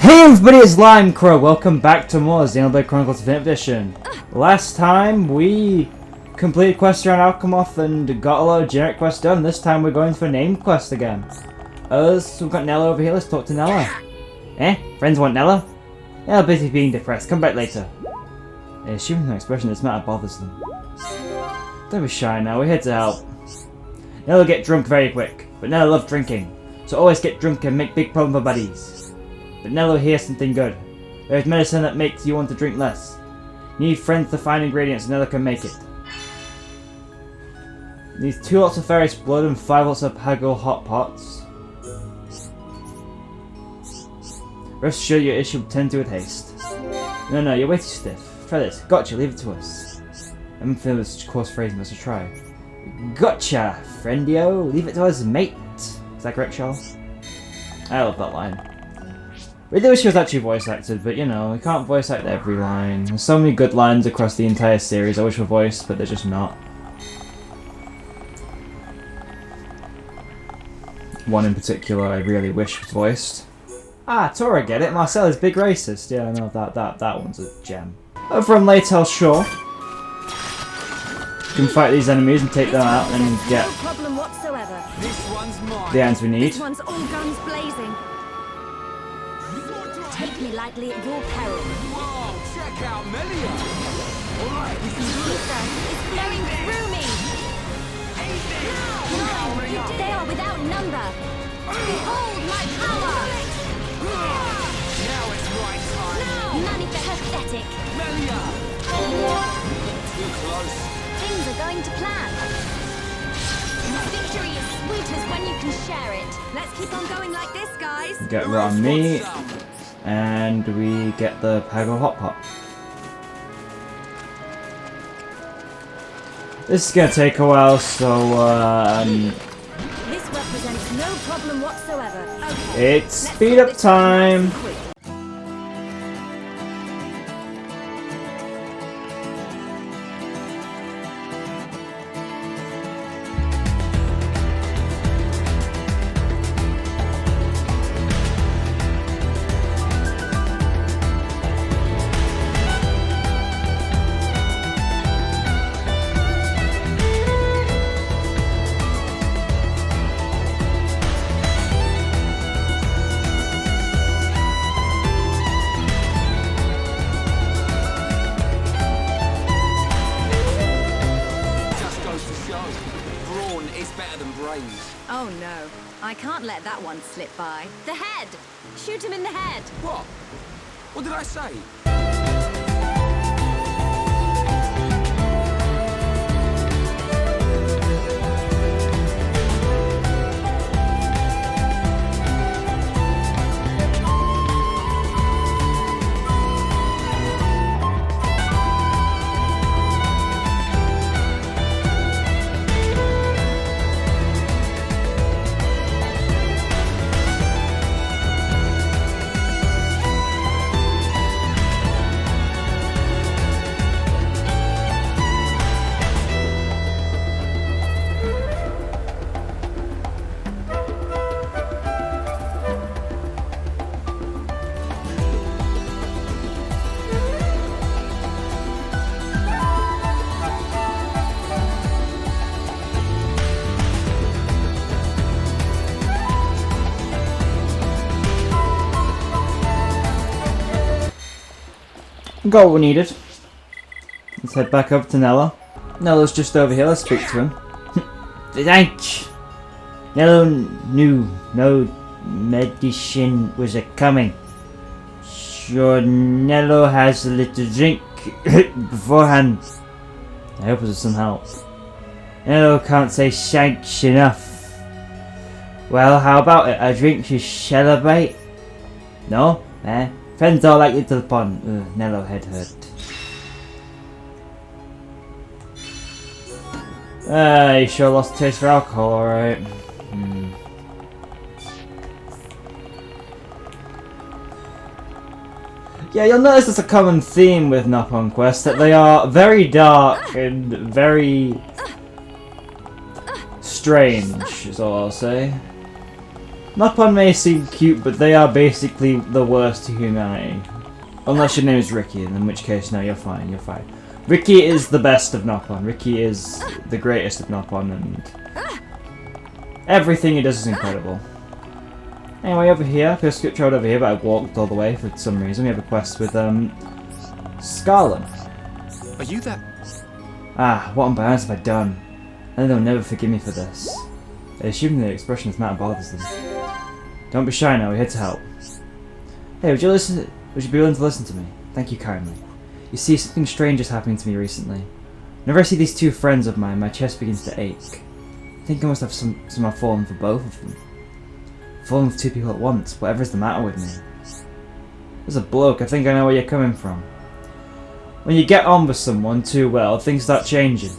Hey everybody, it's Lime Crow. Welcome back to more Xenoblade Chronicles Definitive Edition. Last time we completed quests around Alcamoth and got a lot of generic quests done. This time we're going for named quest again. We've got Nello over here. Let's talk to Nello. Friends want Nello? They're busy being depressed. Come back later. Assuming the expression this matter bothers them. Don't be shy now. We're here to help. Nello get drunk very quick, but Nello loves drinking, so always get drunk and make big problem for buddies. But Nello hears something good. There is medicine that makes you want to drink less. You need friends to find ingredients and Nello can make it. Needs 2 lots of fairy's blood and 5 lots of Pago hot pots. Rest assured your issue will tend to with haste. No, you're way too stiff. Try this. Gotcha, leave it to us. I'm feeling this coarse phrase must have try. Gotcha, friendio. Leave it to us, mate. Is that correct, Charles? I love that line. Really wish she was actually voice acted, but you know, we can't voice act every line. There's so many good lines across the entire series I wish were voiced, but they're just not. One in particular I really wish was voiced. Ah, Tora, get it? Marcel is big racist. Yeah, no, that one's a gem. Over on Laytel Shore. We can fight these enemies and take them out and get the items we need. This one's all guns blazing. Take me lightly at your peril. Whoa, check out Melia! Alright, we can do it. It's flowing through me! No, they are without number! Behold my power! Now it's right time! Pathetic! Melia! Too close. Things are going to plan. Victory is sweet as when you can share it. Let's keep on going like this, guys! Get around me. And we get the Pago hot pot. This is gonna take a while, so this represents no problem whatsoever. Okay. It's speed up time. Oh no, I can't let that one slip by. The head! Shoot him in the head! What? What did I say? Got what we needed. Let's head back up to Nello. Nello's just over here, let's speak to him. Thanks! Nello knew no medicine was a-coming. Sure, Nello has a little drink beforehand. I hope it's some help. Nello can't say thanks enough. Well, how about it? A drink to celebrate? No? Friends are like little pond. Nello head hurt. You sure lost the taste for alcohol, alright. Yeah, you'll notice there's a common theme with Nopon quests, that they are very dark and very strange, is all I'll say. Nopon may seem cute, but they are basically the worst to humanity. Unless your name is Ricky, in which case, no, you're fine, you're fine. Ricky is the best of Nopon. Ricky is the greatest of Nopon, and everything he does is incredible. Anyway, over here, I could have skipped road over here, but I walked all the way for some reason. We have a quest with, Scarlet. Are you that? Ah, what on earth have I done? I know they'll never forgive me for this. I assume the expression of matter bothers them. Don't be shy now, we're here to help. Hey, would you be willing to listen to me? Thank you kindly. You see, something strange is happening to me recently. Whenever I see these two friends of mine, my chest begins to ache. I think I must have somehow fallen for both of them. Fallen for two people at once, whatever is the matter with me. There's a bloke, I think I know where you're coming from. When you get on with someone too well, things start changing.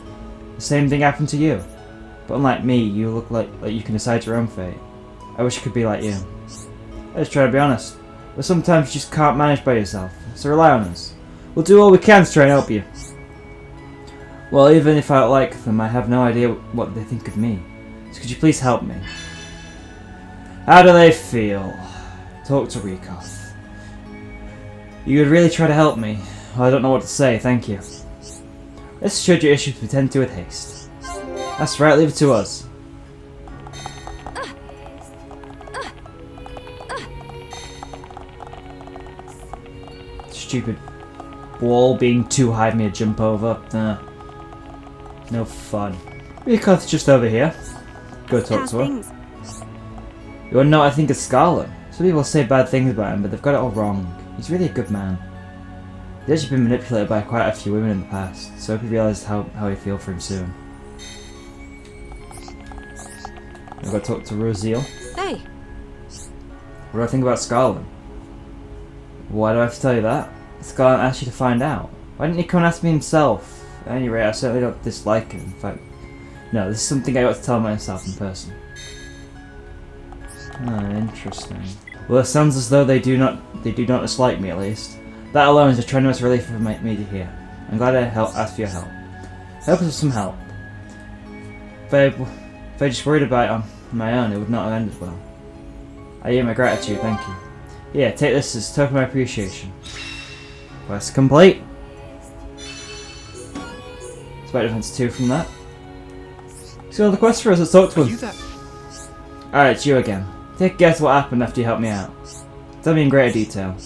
The same thing happened to you. But unlike me, you look like you can decide your own fate. I wish I could be like you. I just try to be honest. But sometimes you just can't manage by yourself, so rely on us. We'll do all we can to try and help you. Well, even if I like them, I have no idea what they think of me. So could you please help me? How do they feel? Talk to Rekoth. You would really try to help me. Well, I don't know what to say, thank you. Let's show your issue to attend to with haste. That's right, leave it to us. Stupid wall being too high for me to jump over. No fun. Rekoth's just over here. Go talk to her. You wanna know what I think of Scarlet? Some people say bad things about him, but they've got it all wrong. He's really a good man. He's actually been manipulated by quite a few women in the past, so I hope he realises how I feel for him soon. I've got to talk to Rosiel. Hey! What do I think about Scarlet? Why do I have to tell you that? Scarlet asked you to find out. Why didn't he come and ask me himself? At any rate, I certainly don't dislike him. In fact, no, this is something I got to tell myself in person. Ah, interesting. Well, it sounds as though they do not dislike me, at least. That alone is a tremendous relief for me to hear. I'm glad I asked for your help. I hope it's some help. If I just worried about it on my own, it would not have ended well. I owe my gratitude, thank you. Yeah, take this as a token of my appreciation. Quest complete. Spite Defense 2 from that. He's got another quest for us, let's talk to him. Alright, it's you again. Take a guess what happened after you helped me out. Tell me in greater detail.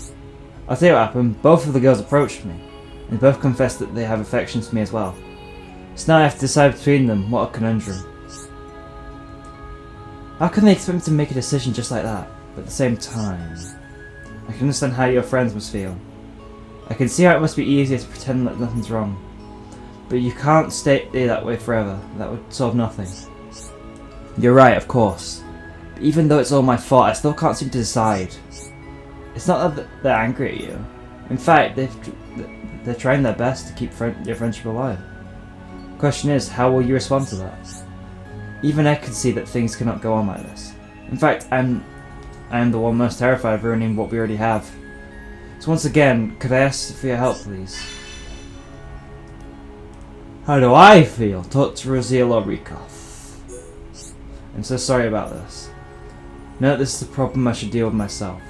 I'll tell you what happened. Both of the girls approached me, and both confessed that they have affections for me as well. So now I have to decide between them. What a conundrum. How can they expect me to make a decision just like that? But at the same time, I can understand how your friends must feel. I can see how it must be easier to pretend that nothing's wrong. But you can't stay that way forever. That would solve nothing. You're right, of course. But even though it's all my fault, I still can't seem to decide. It's not that they're angry at you. In fact, they're trying their best to keep your friendship alive. The question is, how will you respond to that? Even I can see that things cannot go on like this. In fact, I am the one most terrified of ruining what we already have. So once again, could I ask for your help, please? How do I feel? Talk to Rosiel or Rekoth. I'm so sorry about this. I know that this is a problem I should deal with myself.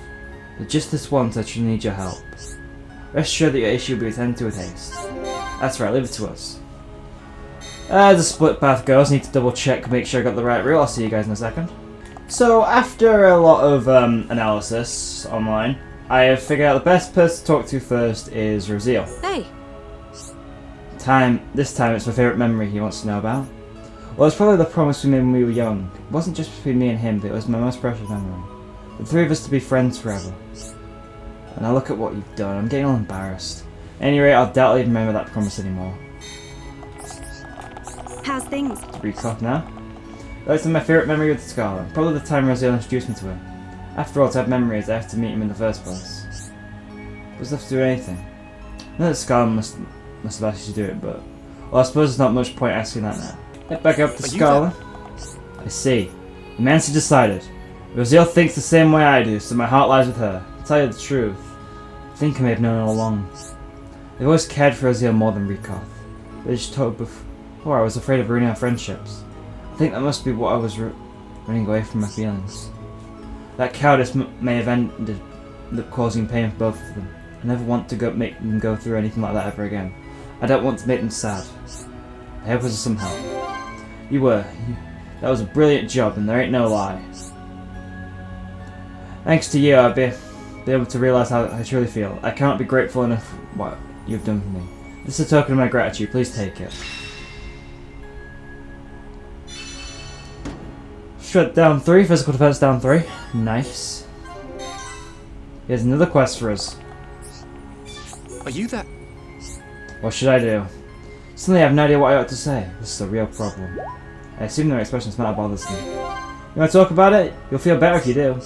But just this once, I should need your help. Rest assured that your issue will be attended to with haste. That's right, leave it to us. As a split path goes, I need to double check, make sure I got the right route. I'll see you guys in a second. So, after a lot of analysis online, I have figured out the best person to talk to first is Rosiel. Hey! This time it's my favourite memory he wants to know about. Well, it's probably the promise we made when we were young. It wasn't just between me and him, but it was my most precious memory. The three of us to be friends forever. And now look at what you've done. I'm getting all embarrassed. At any rate, I'll doubtly remember that promise anymore. How's things? Rekoth now. That's my favourite memory with Scarlet. Probably the time Rosiel introduced me to him. After all, to have memories, I have to meet him in the first place. Was left to do anything. I know that Scarlet must have asked you to do it, but... Well, I suppose there's not much point asking that now. Head back up to Scarlet. I see. The man's decided. Rosiel thinks the same way I do, so my heart lies with her. To tell you the truth, I think I may have known all along. I've always cared for Rosiel more than Rekoth. But I just told before I was afraid of ruining our friendships. I think that must be what I was running away from my feelings. That cowardice may have ended up causing pain for both of them. I never want to make them go through anything like that ever again. I don't want to make them sad. I hope it was some help. That was a brilliant job, and there ain't no lie. Thanks to you, I'll be able to realise how I truly feel. I cannot be grateful enough for what you've done for me. This is a token of my gratitude. Please take it. Strength down 3, physical defense down 3. Nice. Here's another quest for us. Are you that? What should I do? Suddenly I have no idea what I ought to say. This is a real problem. I assume their expressions matter bothers me. You want to talk about it? You'll feel better if you do.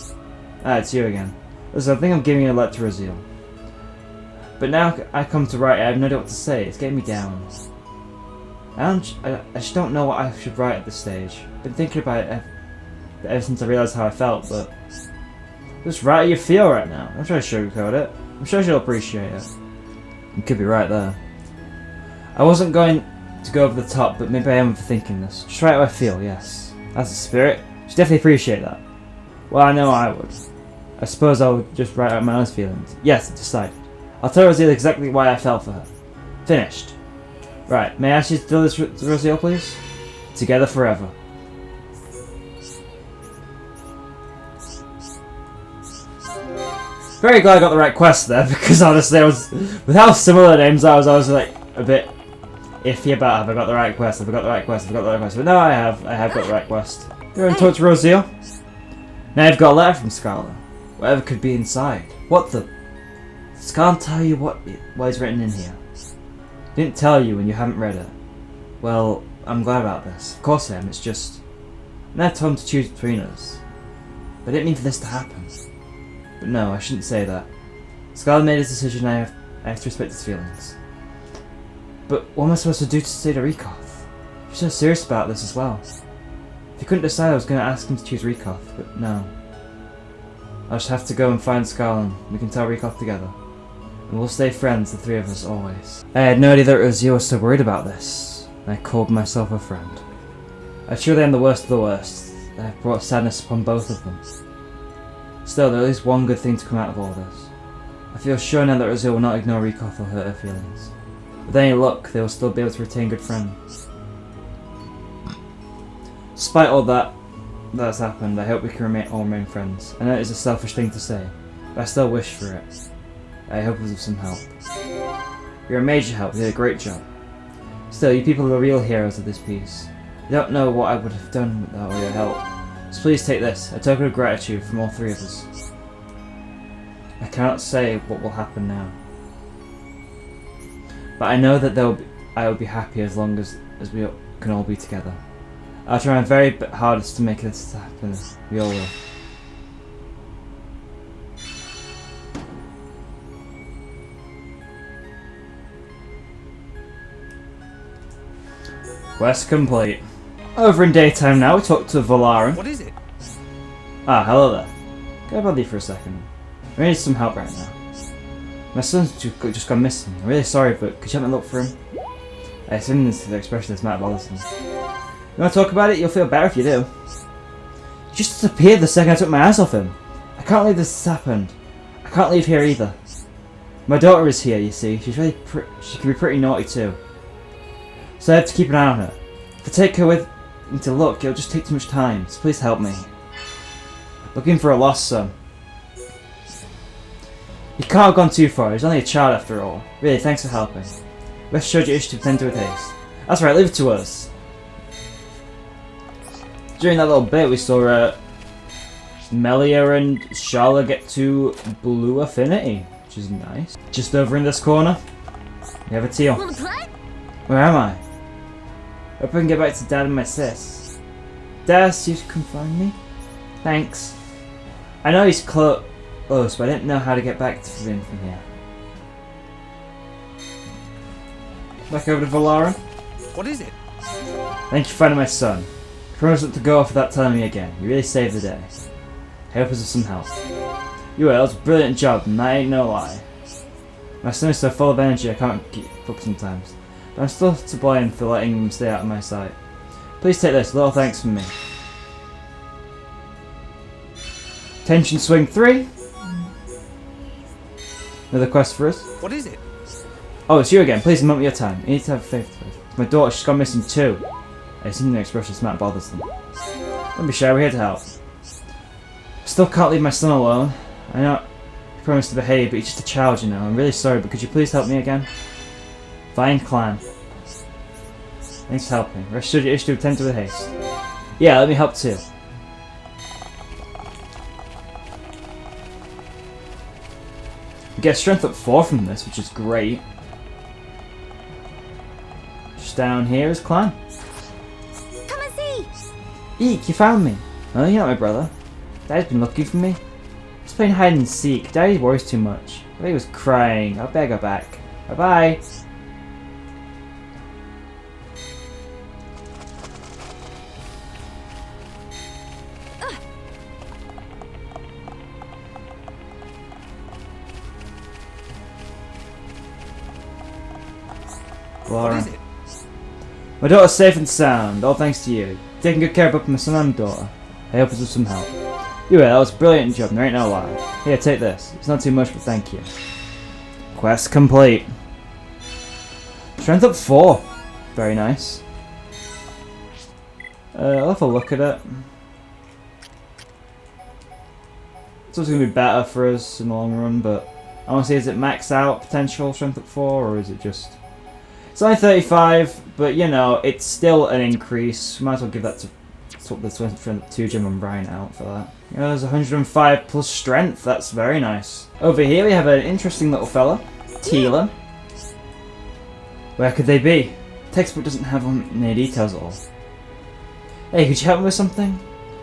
Ah, it's you again. Listen, I think I'm giving you a letter to Reveal. But now I come to write, I have no idea what to say. It's getting me down. I just don't know what I should write at this stage. I've been thinking about it ever since I realised how I felt, but just write how you feel right now. I'm trying to sugarcoat it. I'm sure she'll appreciate it. You could be right there. I wasn't going to go over the top, but maybe I am overthinking this. Just write how I feel, yes. That's the spirit. She'd definitely appreciate that. Well, I know I would. I suppose I would just write out my own feelings. Yes, decided. I'll tell Rosiel exactly why I felt for her. Finished. Right, may I ask you to do this, Rosiel, please? Together forever. Very glad I got the right quest there, because honestly, with how similar names I was like a bit iffy about have I got the right quest, have I got the right quest, have I got the right quest. But no, I have got the right quest. You're in touch, Rosiel. Now I've got a letter from Scarlet. Whatever could be inside. What the? Can't tell you what is written in here. Didn't tell you when you haven't read it. Well, I'm glad about this. Of course I am. It's just I never told him to choose between us. But I didn't mean for this to happen. But no, I shouldn't say that. Scarlet made his decision. I have to respect his feelings. But what am I supposed to do to say to Rikoth? She's so serious about this as well. If he couldn't decide, I was going to ask him to choose Rikoth, but no. I'll just have to go and find Scarlet. We can tell Rikoth together. And we'll stay friends, the three of us, always. I had no idea that Rosiel was so worried about this. I called myself a friend. I truly am the worst of the worst. I have brought sadness upon both of them. Still, there is one good thing to come out of all this. I feel sure now that Rosiel will not ignore Rikoth or hurt her feelings. With any luck, they will still be able to retain good friends. Despite all that's happened, I hope we can all remain friends. I know it is a selfish thing to say, but I still wish for it. I hope it was of some help. You're a major help, you did a great job. Still, you people are the real heroes of this piece. You don't know what I would have done without your help. So please take this, a token of gratitude from all three of us. I cannot say what will happen now. But I know that I will be happy as long as we can all be together. I'll try my very hardest to make this happen. We all will. Quest complete. Over in daytime now, we talk to Valarin. What is it? Ah, hello there. Can I bother you for a second? I need some help right now. My son's just gone missing. I'm really sorry, but could you help me look for him? I assume this is the expression this matter bothers him. You want to talk about it? You'll feel better if you do. He just disappeared the second I took my eyes off him. I can't believe this has happened. I can't leave here either. My daughter is here, you see. She can be pretty naughty too. So I have to keep an eye on her. If I take her with me to look, it'll just take too much time. So please help me. Looking for a lost son. He can't have gone too far. He's only a child after all. Really, thanks for helping. Rest assured you should tend to with haste. That's right, leave it to us. During that little bit, we saw Melia and Charlotte get to Blue Affinity, which is nice. Just over in this corner, we have a teal. Where am I? Hope I can get back to Dad and my sis. Dad, see if you can find me? Thanks. I know he's close, but I didn't know how to get back to him from here. Back over to Valarin. What is it? Thank you for finding my son. I promise not to go off without telling me again. You really saved the day. I hope it was of some help. You were, that was a brilliant job, and that ain't no lie. My son is so full of energy I can't keep up sometimes. But I'm still to blame for letting him stay out of my sight. Please take this, a little thanks from me. Tension Swing 3. Another quest for us. What is it? Oh, it's you again. Please moment your time. You need to have faith. It's my daughter. She's gone missing too. I seen the expression. Smart bothers them. Don't be shy. We're here to help. I still can't leave my son alone. I know he promised to behave, but he's just a child, you know. I'm really sorry, but could you please help me again? Fine Clan. Thanks for helping. Rest assured you wish to attend to with haste. Yeah, let me help too. We get strength up 4 from this, which is great. Just down here is Clan. Come and see! Eek, you found me. Oh, you're not my brother. Daddy's been looking for me. He's playing hide and seek. Daddy worries too much. I bet he was crying. I'll beg her back. Bye bye. Laura. What is it? My daughter's safe and sound, all thanks to you. Taking good care of both my son and daughter. I hope it's with some help. You that was a brilliant job, there ain't no lie. Here, take this. It's not too much, but thank you. Quest complete. Strength up 4. Very nice. I'll have a look at it. It's also going to be better for us in the long run, but I want to see, is it max out potential strength up 4, or is it just... It's only 35, but you know, it's still an increase. Might as well give that to swap the strength 2 gem and Brian out for that. You know, there's 105 plus strength, that's very nice. Over here we have an interesting little fella, Teela. Where could they be? The textbook doesn't have any details at all. Hey, could you help me with something?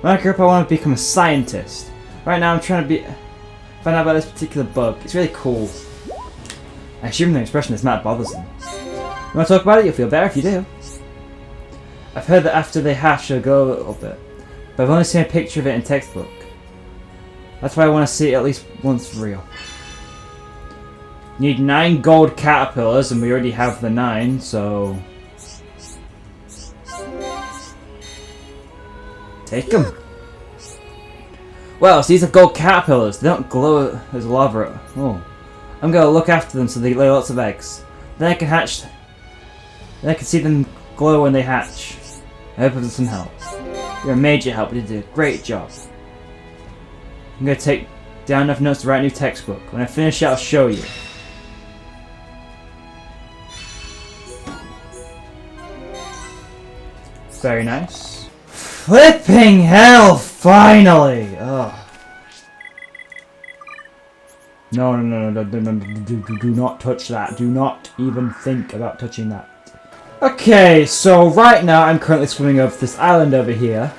When I grow up I want to become a scientist. Right now I'm trying to find out about this particular bug. It's really cool. I assume the expression is Matt bothers them. You want to talk about it? You'll feel better if you do. I've heard that after they hatch they'll go a little bit, but I've only seen a picture of it in textbook. That's why I want to see it at least once for real. You need 9 gold caterpillars, and we already have the 9, so... Take them. Well, so these are gold caterpillars. They don't glow as lava. Oh. I'm going to look after them so they lay lots of eggs. Then I can hatch... Then I can see them glow when they hatch. I hope there's some help. You're a major help, you did a great job. I'm going to take down enough notes to write a new textbook. When I finish it, I'll show you. Very nice. Flipping hell, finally! Ugh. No, do not touch that. Do not even think about touching that. Okay, so right now I'm currently swimming over this island over here,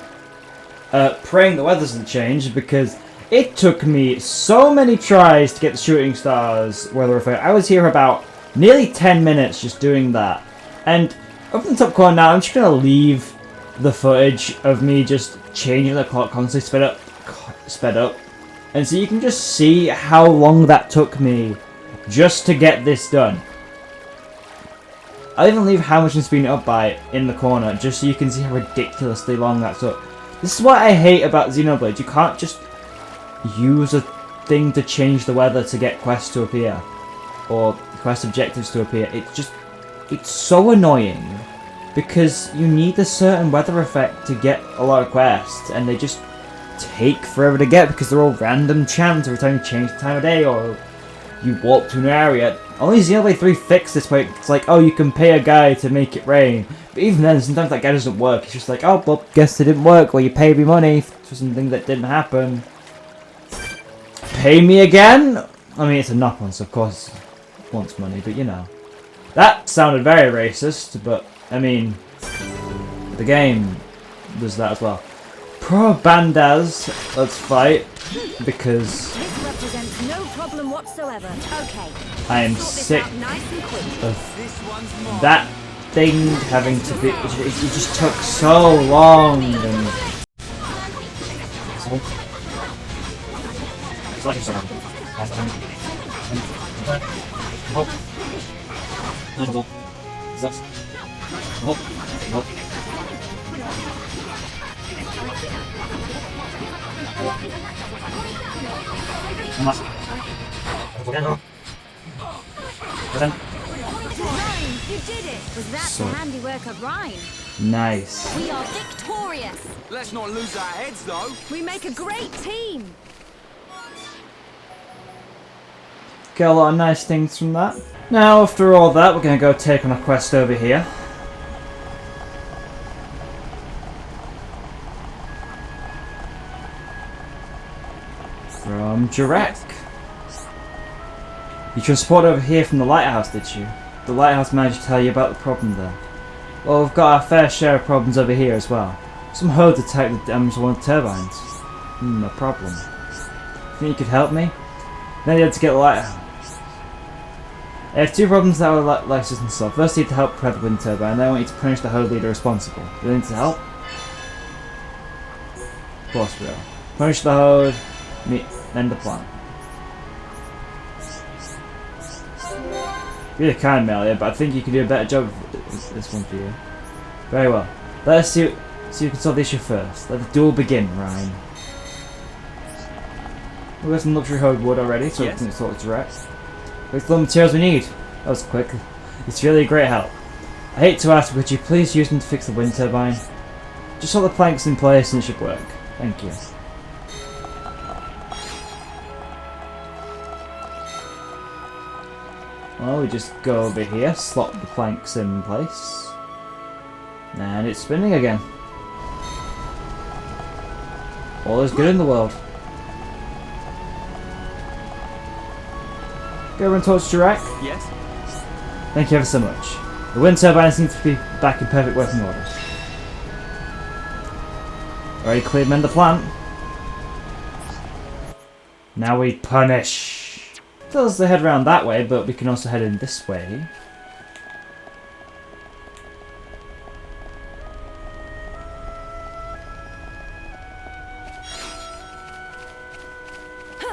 praying the weather doesn't change, because it took me so many tries to get the shooting stars weather effect. I was here about nearly 10 minutes just doing that, and up in the top corner now I'm just going to leave the footage of me just changing the clock constantly sped up, and so you can just see how long that took me just to get this done. I'll even leave how much I'm speeding it up by in the corner, just so you can see how ridiculously long that took. This is what I hate about Xenoblade. You can't just use a thing to change the weather to get quests to appear, or quest objectives to appear. It's so annoying, because you need a certain weather effect to get a lot of quests, and they just take forever to get because they're all random chance every time you change the time of day or you walk to an area. Only Xenoblade 3 fixed this way. It's like, oh, you can pay a guy to make it rain. But even then, sometimes that guy doesn't work. It's just like, oh, well, guess it didn't work. Well, you paid me money for something that didn't happen. Pay me again? I mean, it's a knock-on, so of course it wants money, but you know. That sounded very racist, but, I mean, the game does that as well. Pro Bandas, let's fight, because This represents no problem whatsoever. Okay. I am Sort this sick out nice and quick. of This one's mine. that thing having to be. It just took so long. And Ryan, you did it! Was that the handiwork of Ryan? Nice. We are victorious! Let's not lose our heads, though. We make a great team! Get a lot of nice things from that. Now, after all that, we're going to go take on a quest over here. From Jarek. You transported over here from the lighthouse, did you? The lighthouse managed to tell you about the problem there. Well, we've got our fair share of problems over here as well. Some Hodes attacked the damaged one of the turbines. No problem. Think you could help me? Then you had to get the lighthouse. I have two problems that I would like us to solve. First, you need to help prep the wind turbine, and then I want you to punish the Hode leader responsible. You need to help? Of course we will. Punish the Hode, end the plan. You're the kind, Melia, but I think you can do a better job of this one for you. Very well. Let us see who can solve the issue first. Let the duel begin, Ryan. We've got some luxury Hode wood already, so we can sort it direct. With the materials we need. That was quick. It's really a great help. I hate to ask, but could you please use them to fix the wind turbine? Just hold the planks in place and it should work. Thank you. Well, we just go over here, slot the planks in place, and it's spinning again. All is good in the world. Go over and talk to Jarek. Yes? Thank you ever so much. The wind turbine seems to be back in perfect working order. Already cleared mend the plant. Now we punish. Tells us to head around that way, but we can also head in this way.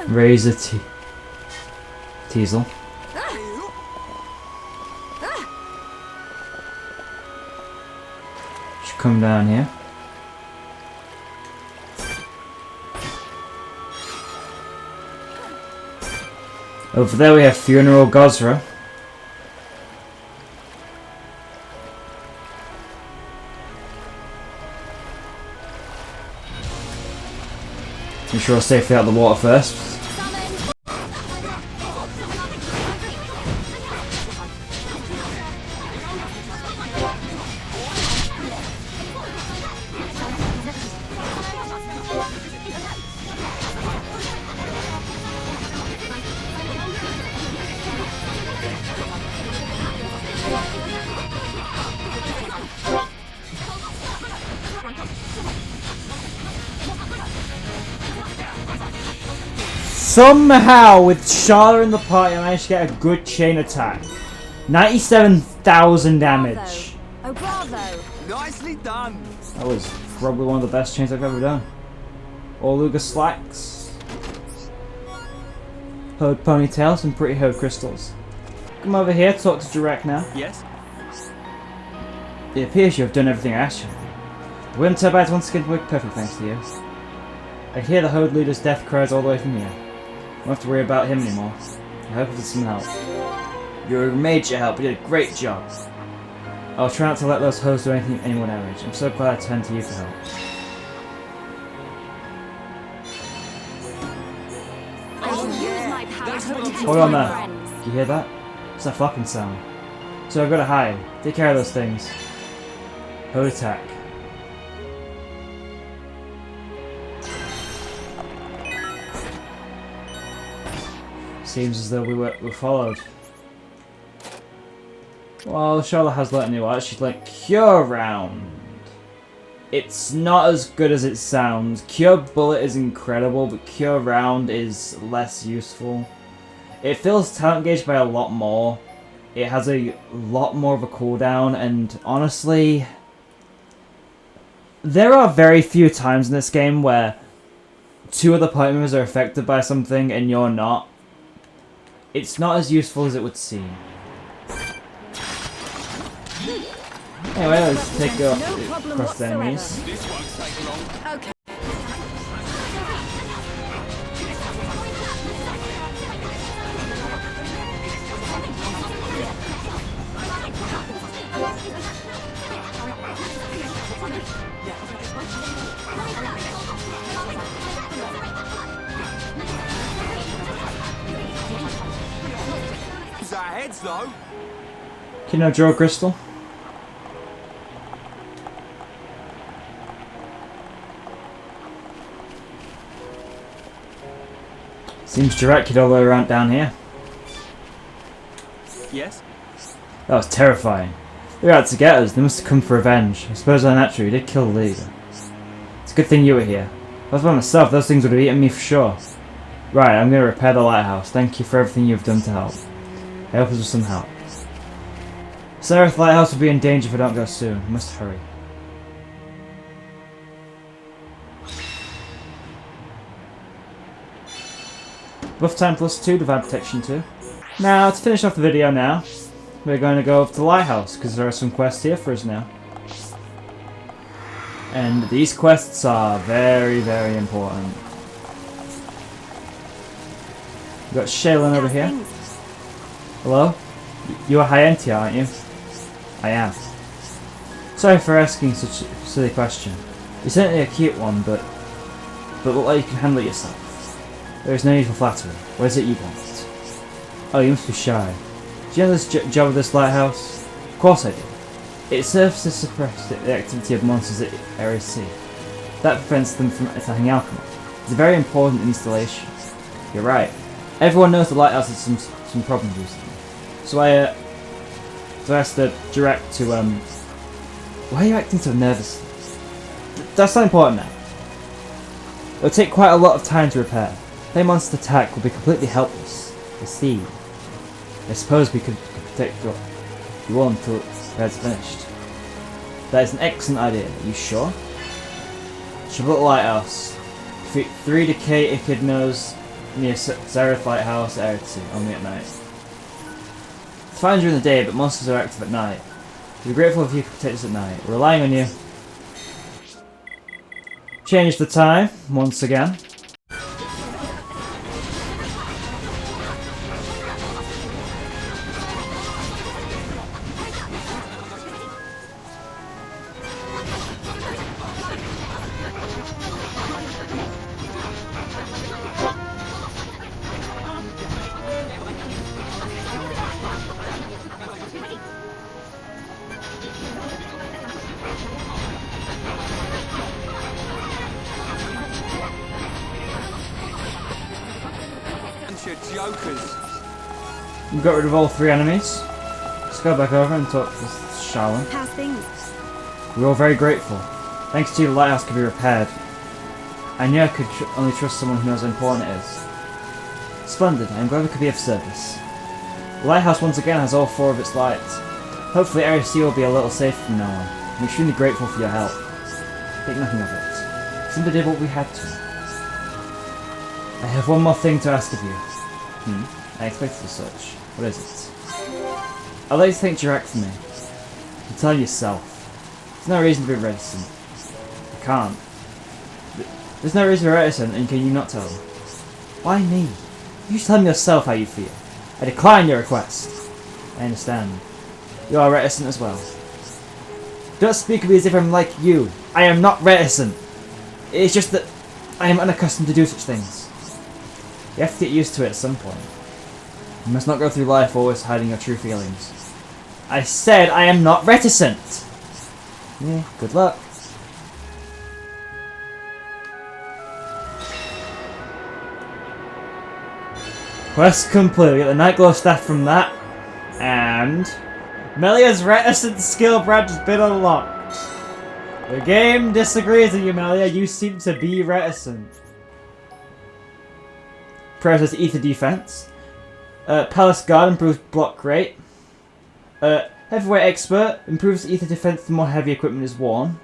Razor Teasel. Should come down here. Over there we have Funeral Gozra. Ensure safely out of the water first. Somehow, with Shala in the party, I managed to get a good chain attack. 97,000 damage. Oh, bravo! Nicely done. That was probably one of the best chains I've ever done. Orluga slacks. Hode ponytail, some pretty Hode crystals. Come over here, talk to Jarek now. Yes? It appears you have done everything I asked you. The wind turbines once again work perfect thanks to you. I can hear the Hode leader's death cries all the way from here. I don't have to worry about him anymore. I hope for some help. You're a major help, you did a great job. I'll try not to let those hosts do anyone damage. I'm so glad I turned to you for help. I will use my power to protect Hold on my there. friends. You hear that? It's that fucking sound. So I've got to hide. Take care of those things. Hode attack. Seems as though we were followed. Well, Charlotte has let me know. She's like, Cure Round. It's not as good as it sounds. Cure Bullet is incredible, but Cure Round is less useful. It fills talent gauge by a lot more. It has a lot more of a cooldown, and honestly, there are very few times in this game where two other party members are affected by something and you're not. It's not as useful as it would seem. Anyway, let's take across the enemies. This won't take long. Okay. our heads, though. Can you draw a crystal? Seems directed all the way around down here. Yes? That was terrifying. They were out to get us. They must have come for revenge. I suppose naturally we did kill the leader. It's a good thing you were here. If I was by myself, those things would have eaten me for sure. Right, I'm going to repair the lighthouse. Thank you for everything you've done to help. Help us with some help. Eryth lighthouse will be in danger if I don't go soon. I must hurry. Buff time +2, divine protection 2. Now, to finish off the video now, we're going to go over to the lighthouse, because there are some quests here for us now. And these quests are very, very important. We've got Shaylin over here. Hello? You're Hyentia, aren't you? I am. Sorry for asking such a silly question. You're certainly a cute one, but look like you can handle it yourself. There is no need for flattery. What is it you want? Oh, you must be shy. Do you know this job with this lighthouse? Of course I do. It serves to suppress the activity of monsters at Eryth Sea. That prevents them from attacking Alcamoth. It's a very important installation. You're right. Everyone knows the lighthouse has some problems recently. So I asked the direct to why are you acting so nervous? That's not important now. It'll take quite a lot of time to repair. If a monster attack will be completely helpless. I see. I suppose we could protect you all until it's finished. That is an excellent idea. Are you sure? Shabbat Lighthouse. Defeat 3 decay echidnas near Eryth Lighthouse, Eryth Sea, only at night. It's fine during the day, but monsters are active at night. We'd be grateful if you could protect us at night. We're relying on you. Change the time, once again. Jokers. We got rid of all 3 enemies. Let's go back over and talk to Shaolin. How's things? We're all very grateful. Thanks to you, the lighthouse could be repaired. I knew I could only trust someone who knows how important it is. Splendid, I'm glad we could be of service. The lighthouse once again has all 4 of its lights. Hopefully Eryth Sea will be a little safer from now on. I'm extremely grateful for your help. Think nothing of it. Simply did what we had to. I have one more thing to ask of you. I expected as such. What is it? I'd like to thank direct for me. You tell yourself. There's no reason to be reticent. I can't. There's no reason to be reticent, and can you not tell me? Why me? You tell me yourself how you feel. I decline your request. I understand. You are reticent as well. Don't speak of me as if I'm like you. I am not reticent. It's just that I am unaccustomed to do such things. You have to get used to it at some point. You must not go through life always hiding your true feelings. I said I am not reticent! Yeah, good luck. Quest complete. We get the Nightglow staff from that. And Melia's reticent skill branch has been unlocked. The game disagrees with you, Melia. You seem to be reticent. Process ether defense. Palace Guard improves block rate. Heavyweight Expert improves ether defense the more heavy equipment is worn.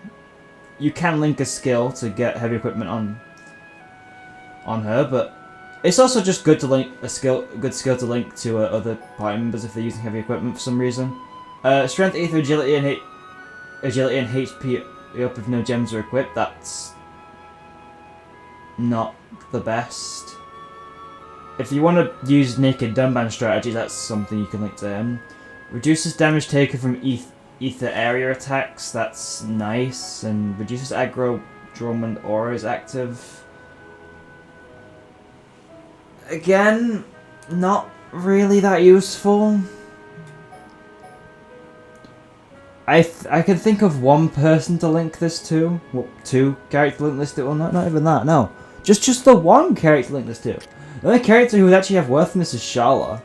You can link a skill to get heavy equipment on her, but it's also just good to link good skill to link to other party members if they're using heavy equipment for some reason. Strength, ether, agility, and HP up if no gems are equipped. That's not the best. If you want to use naked Dunban strategy, that's something you can link to him. Reduces damage taken from ether area attacks, that's nice. And reduces aggro drum when aura is active. Again, not really that useful. I can think of one person to link this to. Well, two characters to link this to. Well, not even that. No, just the one character to link this to. The only character who would actually have worth in this is Shala.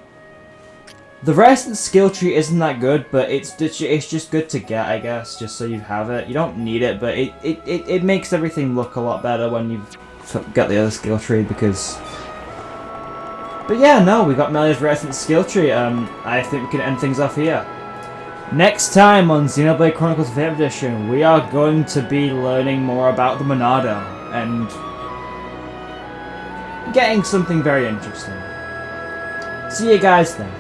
The rest of the skill tree isn't that good, but it's just good to get, I guess, just so you have it. You don't need it, but it makes everything look a lot better when you've got the other skill tree, because... But yeah, no, we got Melia's Reticence skill tree. I think we can end things off here. Next time on Xenoblade Chronicles 5th Edition, we are going to be learning more about the Monado, and getting something very interesting. See you guys then.